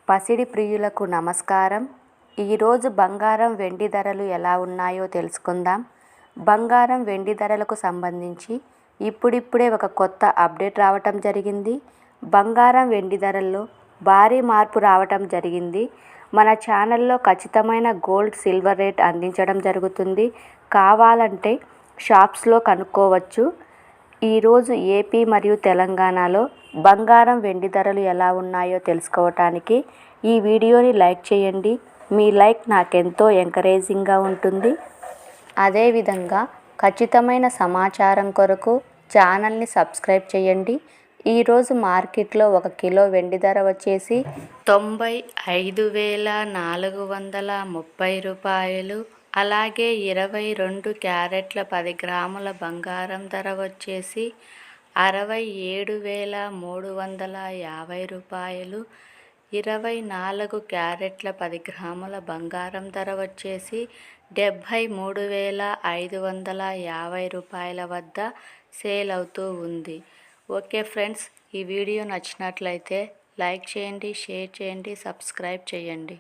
పసిడి ప్రియులకు నమస్కారం. ఈరోజు బంగారం వెండి ధరలు ఎలా ఉన్నాయో తెలుసుకుందాం. బంగారం వెండి ధరలకు సంబంధించి ఇప్పుడిప్పుడే ఒక కొత్త అప్డేట్ రావటం జరిగింది. బంగారం వెండి ధరల్లో భారీ మార్పు రావటం జరిగింది. మన ఛానల్లో ఖచ్చితమైన గోల్డ్ సిల్వర్ రేట్ అందించడం జరుగుతుంది. కావాలంటే షాప్స్లో కనుక్కోవచ్చు. ఈరోజు ఏపీ మరియు తెలంగాణలో బంగారం వెండి ధరలు ఎలా ఉన్నాయో తెలుసుకోవటానికి ఈ వీడియోని లైక్ చేయండి. మీ లైక్ నాకెంతో ఎంకరేజింగ్గా ఉంటుంది. అదేవిధంగా ఖచ్చితమైన సమాచారం కొరకు ఛానల్ని సబ్స్క్రైబ్ చేయండి. ఈరోజు మార్కెట్లో 1 కిలో వెండి ధర వచ్చేసి 95,430 రూపాయలు. అలాగే 22 క్యారెట్ల 10 గ్రాముల బంగారం ధర వచ్చేసి 67,350 రూపాయలు. 24 క్యారెట్ల 10 గ్రాముల బంగారం ధర వచ్చేసి 73,550 రూపాయల వద్ద సేల్ అవుతూ ఉంది. ఓకే ఫ్రెండ్స్, ఈ వీడియో నచ్చినట్లయితే లైక్ చేయండి, షేర్ చేయండి, సబ్స్క్రైబ్ చేయండి.